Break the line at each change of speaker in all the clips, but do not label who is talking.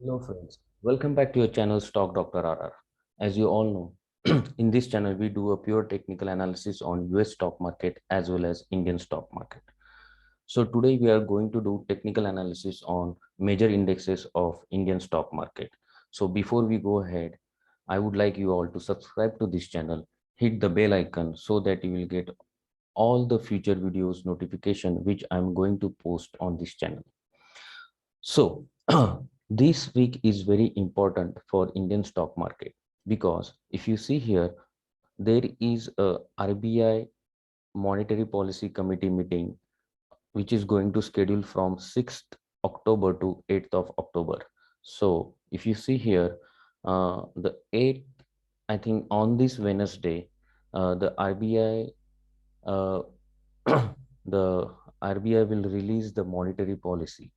Hello friends, welcome back to your channel Stock Dr. RR. As you all know, in this channel we do a pure technical analysis on US stock market as well as Indian stock market. So today we are going to do technical analysis on major indexes of Indian stock market. So before we go ahead, I would like you all to subscribe to this channel, hit the bell icon so that you will get all the future videos notification which I'm going to post on this channel. So this week is very important for Indian stock market because if you see here, there is a RBI Monetary Policy Committee meeting which is going to schedule from 6th October to 8th of October. So if you see here, the 8th, I think on this Wednesday, the RBI, uh, the RBI will release the monetary policy,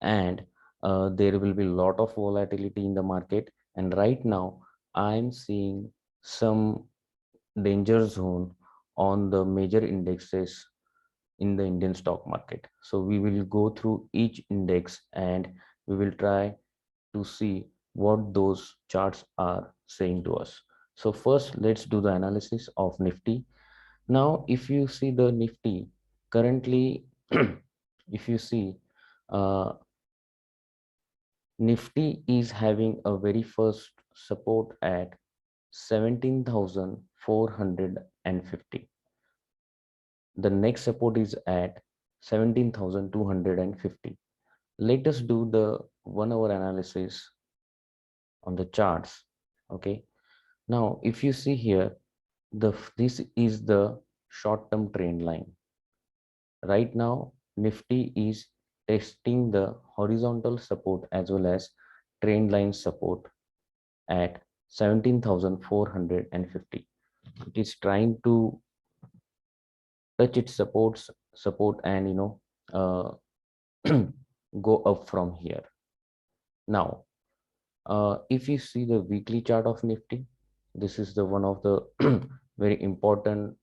and there will be a lot of volatility in the market. And right now I'm seeing some danger zone on the major indexes in the Indian stock market. So we will go through each index and we will try to see what those charts are saying to us. So first let's do the analysis of Nifty. Now if you see the Nifty currently, if you see, uh, Nifty is having a very first support at 17,450. The next support is at 17,250. Let us do the 1 hour analysis on the charts. Okay. Now, if you see here, this is the short-term trend line. Right now, Nifty is testing the horizontal support as well as trend line support at 17,450. It is trying to touch its support and uh, go up from here. Now, if you see the weekly chart of Nifty, this is the one of the very important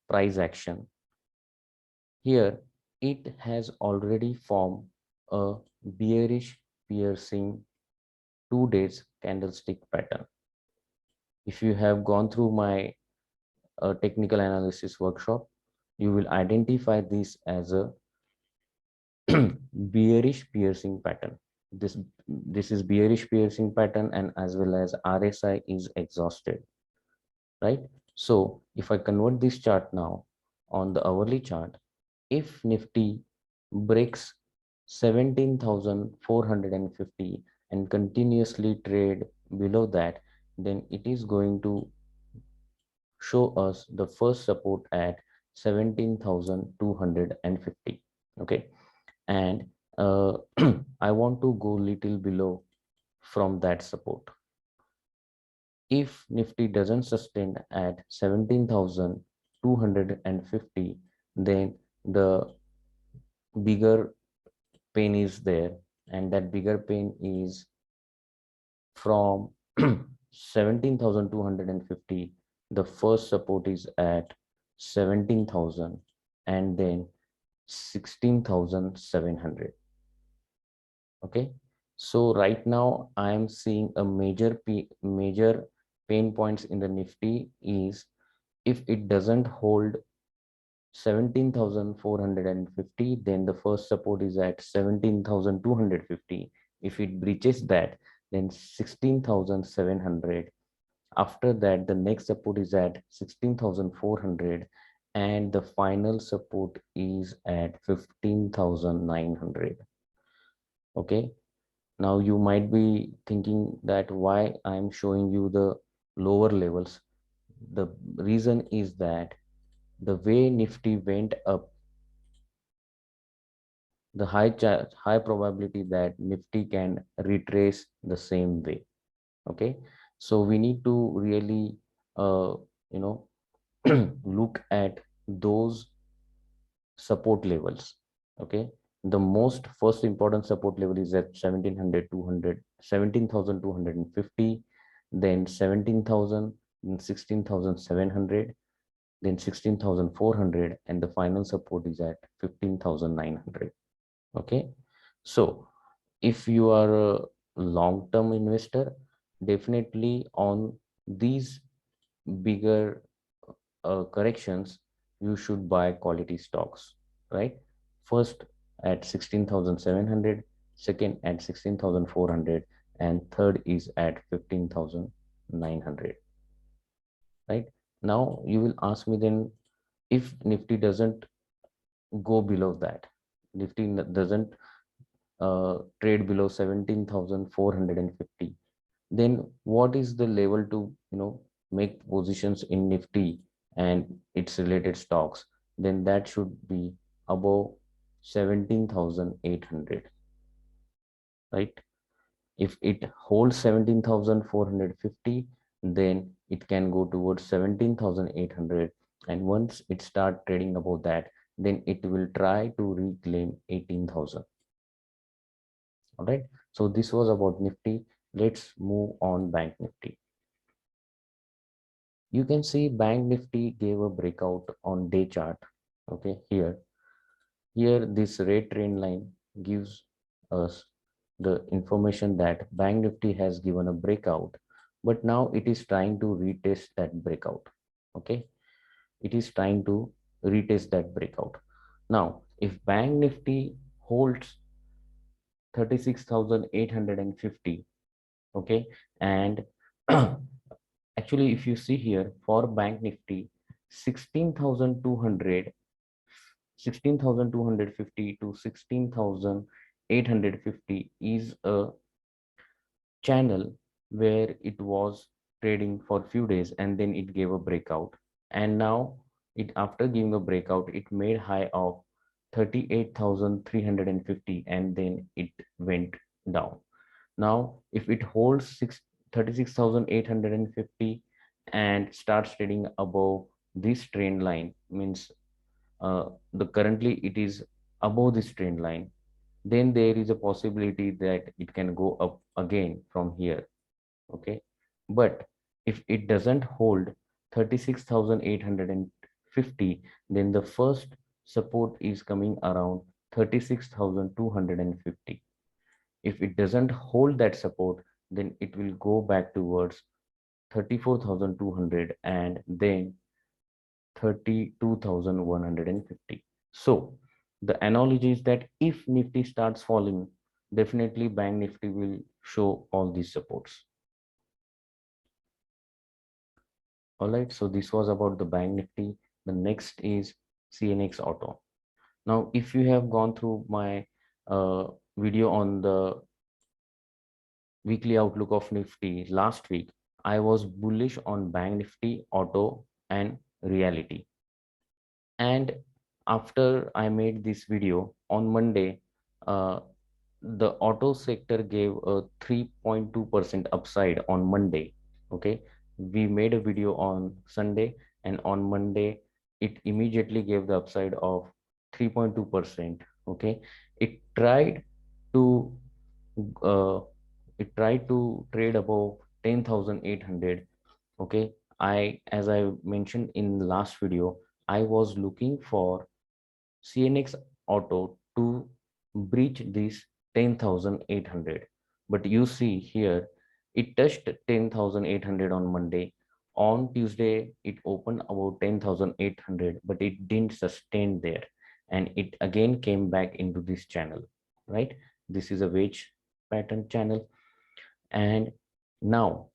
price action. Here, it has already formed a bearish piercing 2 days candlestick pattern. If you have gone through my technical analysis workshop, you will identify this as a bearish piercing pattern. This is bearish piercing pattern, and as well as RSI is exhausted, right? So if I convert this chart now on the hourly chart, if Nifty breaks 17,450 and continuously trade below that, then it is going to show us the first support at 17,250. Okay, and I want to go little below from that support. If Nifty doesn't sustain at 17,250, then the bigger pain is there, and that bigger pain is from 17,250. The first support is at 17,000 and then 16,700. Okay, so right now I am seeing a major pain points in the Nifty is if it doesn't hold 17,450, then the first support is at 17,250. If it breaches that, then 16,700. After that, the next support is at 16,400, and the final support is at 15,900. Okay, now you might be thinking that why I'm showing you the lower levels. The reason is that the way Nifty went up, the high probability that Nifty can retrace the same way. Okay, so we need to really you know look at those support levels. Okay, the most first important support level is at 17,250, then 17,000, then 16,700, then 16,400, and the final support is at 15,900. Okay, so if you are long-term investor, definitely on these bigger corrections, you should buy quality stocks, right? First at 16,700, second at 16,400, and third is at 15,900, right? Now you will ask me, then if Nifty doesn't go below that, Nifty doesn't trade below 17,450, then what is the level to make positions in Nifty and its related stocks? Then that should be above 17,800, right? If it holds 17,450, then it can go towards 17,800, and once it start trading above that, then it will try to reclaim 18,000. All right, so this was about Nifty. Let's move on Bank Nifty. You can see Bank Nifty gave a breakout on day chart. Okay, here this red trend line gives us the information that Bank Nifty has given a breakout, but now it is trying to retest that breakout. Okay, it is trying to retest that breakout. Now if Bank Nifty holds 36,850, okay, and actually if you see here for Bank Nifty, 16,200 16,250 to 16,850 is a channel where it was trading for a few days and then it gave a breakout, and now it, after giving a breakout, it made high of 38,350 and then it went down. Now if it holds 36,850 and starts trading above this trend line, means the currently it is above this trend line, then there is a possibility that it can go up again from here. Okay, but if it doesn't hold 36,850, then the first support is coming around 36,250. If it doesn't hold that support, then it will go back towards 34,200 and then 32,150. So the analogy is that if Nifty starts falling, definitely Bank Nifty will show all these supports. All right, so this was about the Bank Nifty. The next is CNX Auto. Now, if you have gone through my video on the weekly outlook of Nifty last week, I was bullish on Bank Nifty, Auto, and Reality. And after I made this video on Monday, the auto sector gave a 3.2% upside on Monday. Okay, we made a video on Sunday, and on Monday it immediately gave the upside of 3.2%. Okay, it tried to uh, trade above 10,800. Okay, as I mentioned in the last video, I was looking for CNX Auto to breach this 10,800, but you see here it touched 10,800 on Monday. On Tuesday it opened about 10,800, but it didn't sustain there, and it again came back into this channel, right? This is a wedge pattern channel. And now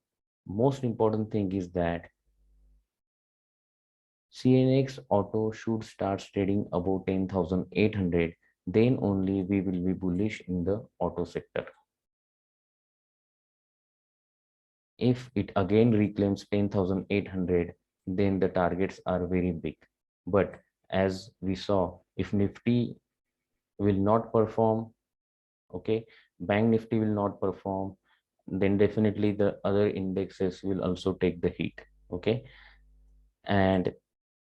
most important thing is that CNX Auto should start trading above 10,800, then only we will be bullish in the auto sector. If it again reclaims 10,800, then the targets are very big. But as we saw, if Nifty will not perform, okay, Bank Nifty will not perform, then definitely the other indexes will also take the heat. Okay, and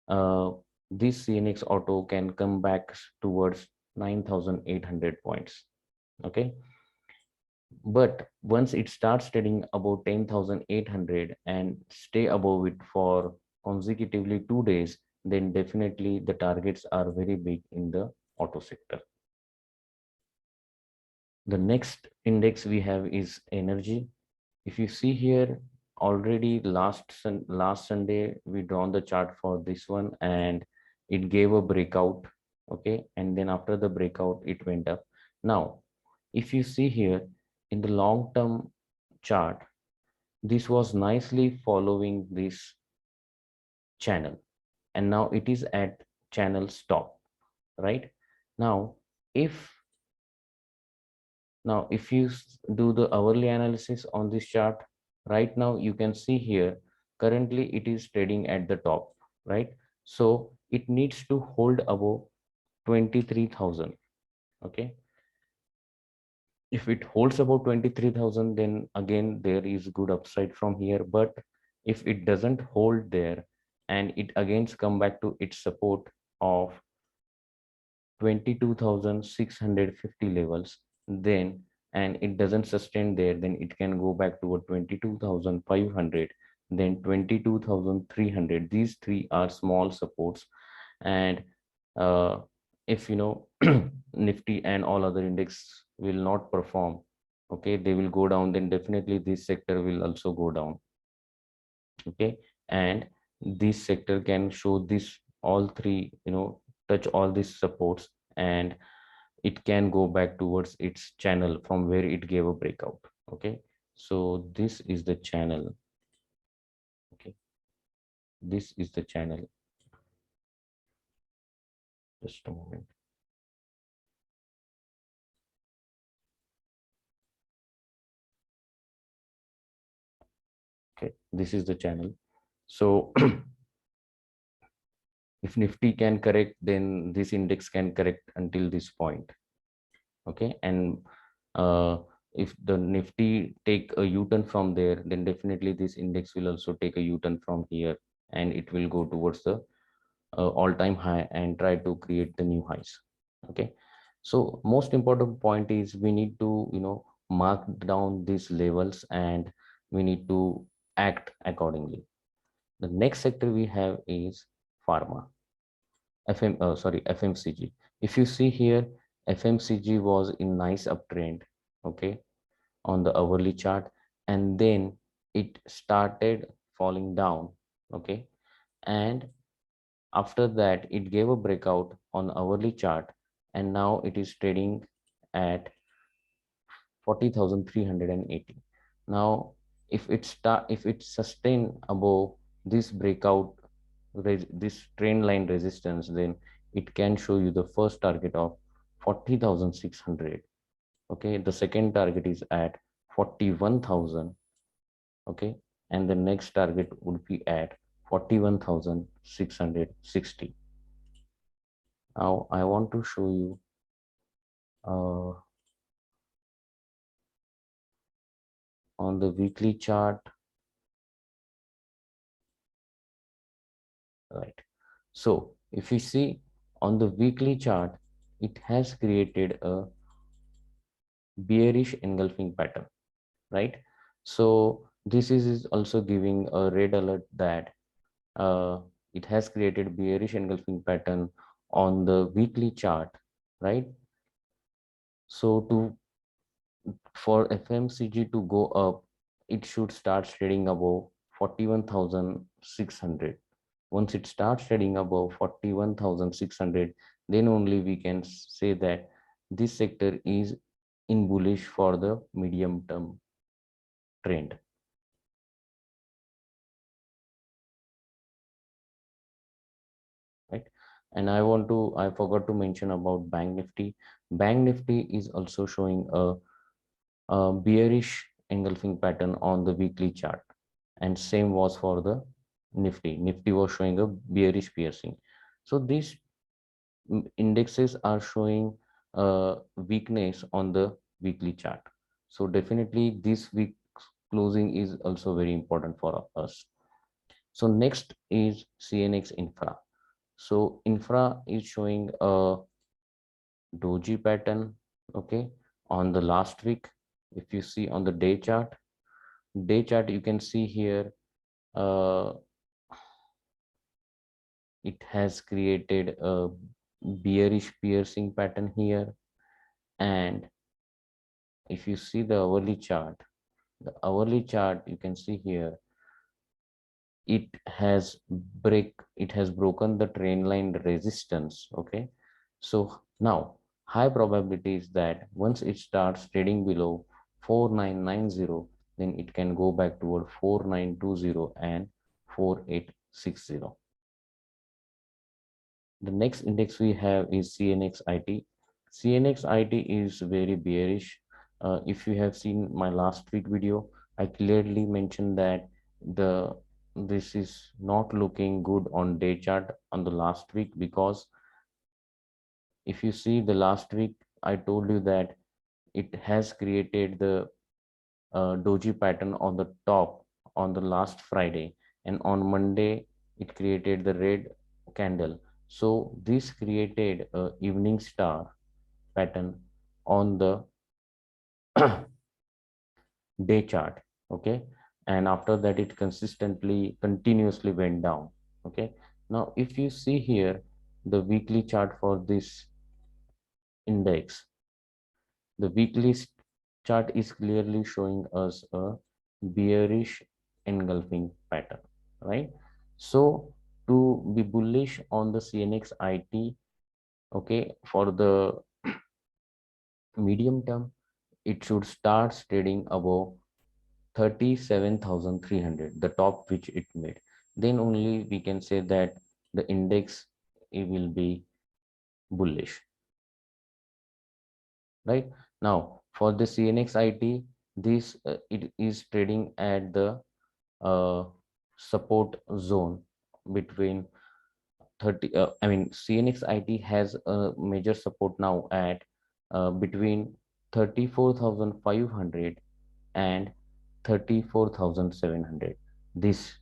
uh, this CNX Auto can come back towards 9,800 points. Okay, but once it starts trading about 10,800 and stay above it for consecutively 2 days, then definitely the targets are very big in the auto sector. The next index we have is energy. If you see here, already last Sunday we drawn the chart for this one, and it gave a breakout. Okay, and then after the breakout it went up. Now if you see here in the long term chart, this was nicely following this channel, and now it is at channel stop, right? Now if if you do the hourly analysis on this chart, right now you can see here currently it is trading at the top, right? So it needs to hold above 23,000. Okay, if it holds about 23,000, then again there is good upside from here. But if it doesn't hold there and it again come back to its support of 22,650 levels, then and it doesn't sustain there, then it can go back to a 22,500, then 22,300. These three are small supports. And uh, if Nifty and all other index will not perform, okay, they will go down, then definitely this sector will also go down. Okay, and this sector can show this all three, touch all these supports, and it can go back towards its channel from where it gave a breakout. Okay, so this is the channel. Okay, this is the channel. Just a moment. Okay, this is the channel. So if Nifty can correct, then this index can correct until this point. Okay, and if the Nifty take a U-turn from there, then definitely this index will also take a U-turn from here, and it will go towards the all-time high and try to create the new highs. Okay, so most important point is we need to mark down these levels, and we need to act accordingly. The next sector we have is pharma. FMCG. If you see here, FMCG was in nice uptrend, okay, on the hourly chart, and then it started falling down, okay, and after that it gave a breakout on hourly chart, and now it is trading at 40,380. Now if it sustain above this breakout, this trend line resistance, then it can show you the first target of 40,600. Okay, the second target is at 41,000. Okay, and the next target would be at 41,660. Now I want to show you uh, on the weekly chart, right? So if you see on the weekly chart, it has created a bearish engulfing pattern, right? So this is also giving a red alert that it has created bearish engulfing pattern on the weekly chart, right? So for FMCG to go up, it should start trading above 41,600. Once it starts trading above 41,600, then only we can say that this sector is in bullish for the medium term trend. Right, and I forgot to mention about Bank Nifty. Bank Nifty is also showing a bearish engulfing pattern on the weekly chart, and same was for the Nifty was showing a bearish piercing. So these indexes are showing weakness on the weekly chart. So definitely this week's closing is also very important for us. So next is CNX Infra. So infra is showing a doji pattern, okay, on the last week. If you see on the day chart, you can see here uh, it has created a bearish piercing pattern here, and if you see the hourly chart, you can see here, it has broken the trend line resistance. Okay, so now high probability is that once it starts trading below 4990, then it can go back toward 4920 and 4860. The next index we have is CNXIT. CNXIT is very bearish. If you have seen my last week video, I clearly mentioned that the this is not looking good on day chart on the last week, because if you see the last week, I told you that it has created the doji pattern on the top on the last Friday, and on Monday it created the red candle. So this created a evening star pattern on the day chart. Okay, and after that it continuously went down. Okay, now if you see here the weekly chart for this index, the weekly chart is clearly showing us a bearish engulfing pattern, right? So to be bullish on the CNX IT, okay, for the medium term, it should start trading above 37,300, the top which it made. Then only we can say that the index, it will be bullish. Right now for the CNX IT, this it is trading at the support zone between 30 I mean CNX IT has a major support now at between 34,500 and 34,700. This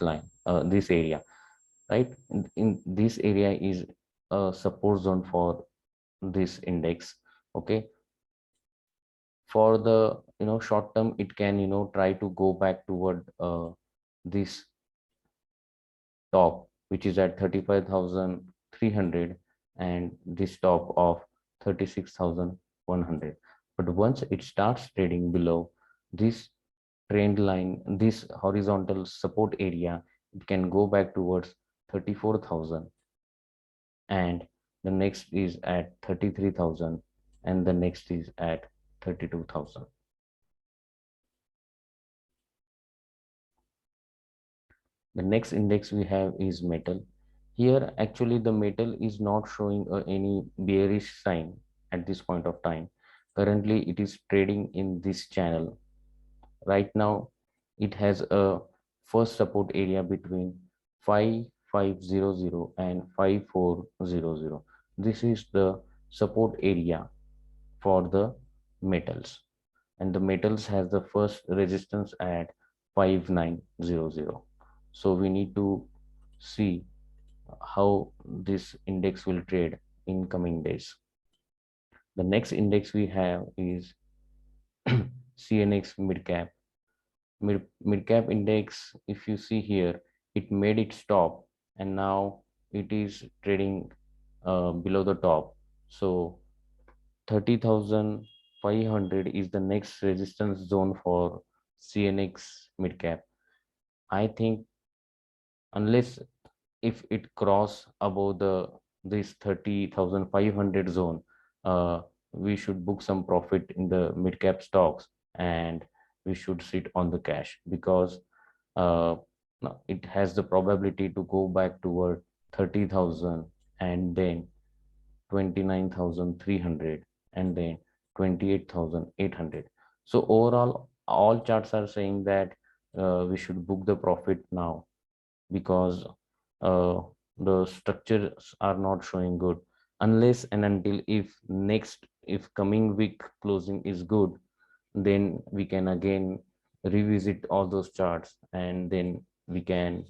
line, this area, right? In this area is a support zone for this index. Okay, for the short term, it can try to go back toward this top, which is at 35,300, and this top of 36,100. But once it starts trading below this trend line, this horizontal support area, it can go back towards 34,000, and the next is at 33,000, and the next is at 32,000. The next index we have is metal. Here, actually, the metal is not showing any bearish sign at this point of time. Currently, it is trading in this channel. Right now, it has a first support area between 5500 and 5400. This is the support area for the metals, and the metals has the first resistance at 5900. So we need to see how this index will trade in coming days. The next index we have is CNX midcap. Midcap index, if you see here, it made it stop, and now it is trading below the top. So 30,500 is the next resistance zone for CNX midcap. I think unless if it cross above the this 30,500 zone, we should book some profit in the mid cap stocks, and we should sit on the cash, because uh, it has the probability to go back toward 30,000, and then 29,300, and then 28,800. So overall, all charts are saying that we should book the profit now, because uh, the structures are not showing good, unless and until if coming week closing is good, then we can again revisit all those charts, and then we can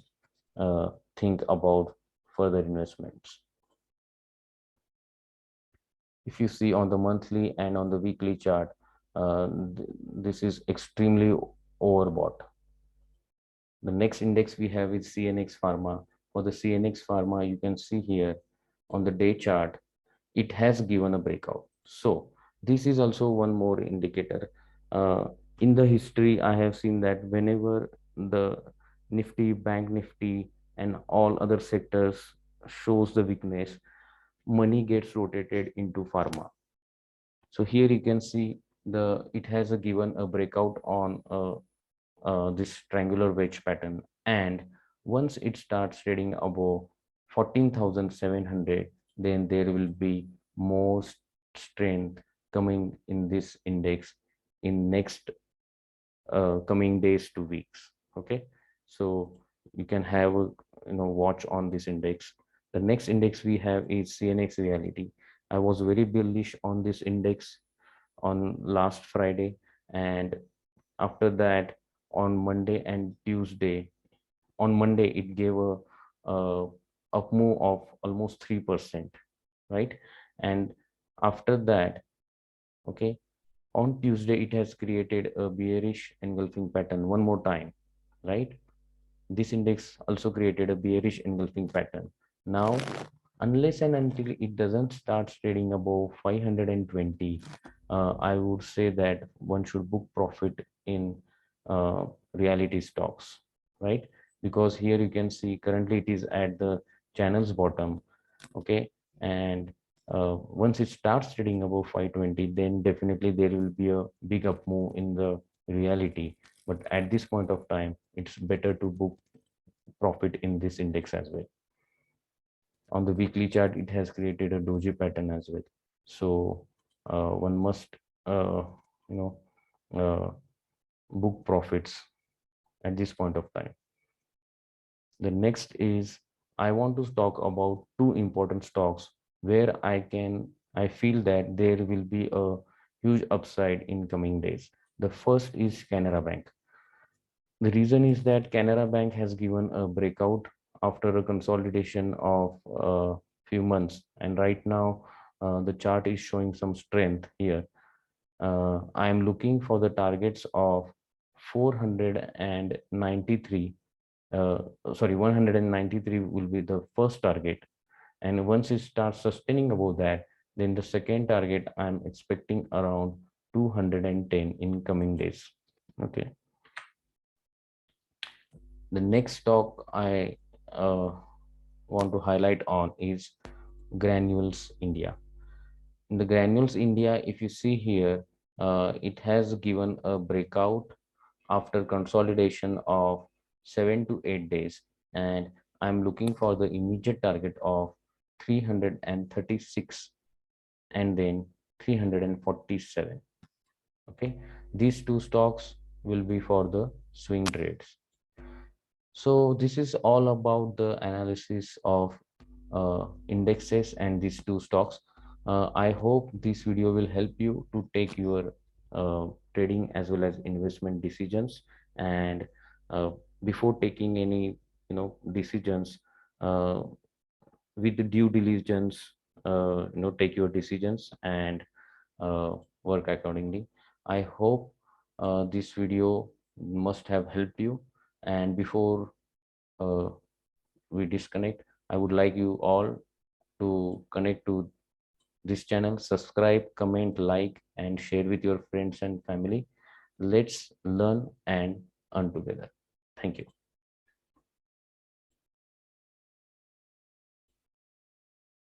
think about further investments. If you see on the monthly and on the weekly chart, this is extremely overbought. The next index we have is CNX Pharma. For the CNX Pharma, you can see here on the day chart, it has given a breakout. So This is also one more indicator. uh, in the history I have seen that whenever the Nifty, Bank Nifty, and all other sectors shows the weakness, money gets rotated into pharma. So here you can see the it has a given a breakout on this triangular wedge pattern, and once it starts trading above 14,700, then there will be more strength coming in this index in next coming days to weeks. Okay, so you can have a watch on this index. The next index we have is CNX Reality. I was very bullish on this index on last Friday, and after that on Monday and Tuesday, on Monday it gave a up move of almost 3%, right? And after that, okay, on Tuesday it has created a bearish engulfing pattern one more time, right? This index also created a bearish engulfing pattern. Now, unless and until it doesn't start trading above 520, I would say that one should book profit in reality stocks, right? Because here you can see currently it is at the channel's bottom, okay? And once it starts trading above 520, then definitely there will be a big up move in the reality. But at this point of time, it's better to book profit in this index as well. On the weekly chart, it has created a doji pattern as well. So one must you know uh, book profits at this point of time. The next is I want to talk about two important stocks where I feel that there will be a huge upside in coming days. The first is Canara Bank. The reason is that Canara Bank has given a breakout after a consolidation of a few months, and right now the chart is showing some strength here. I am looking for the targets of 493. Sorry, 193 will be the first target, and once it starts sustaining above that, then the second target I'm expecting around 210 in coming days. Okay. The next stock I want to highlight on is Granules India. In the Granules India, if you see here, it has given a breakout after consolidation of 7 to 8 days, and I'm looking for the immediate target of 336 and then 347. Okay, these two stocks will be for the swing trades. So this is all about the analysis of indexes and these two stocks. I hope this video will help you to take your trading as well as investment decisions. And uh, before taking any decisions, uh, with the due diligence, take your decisions and work accordingly. I hope this video must have helped you. And before uh, we disconnect, I would like you all to connect to this channel, subscribe, comment, like, and share with your friends and family. Let's learn and earn together. Thank you.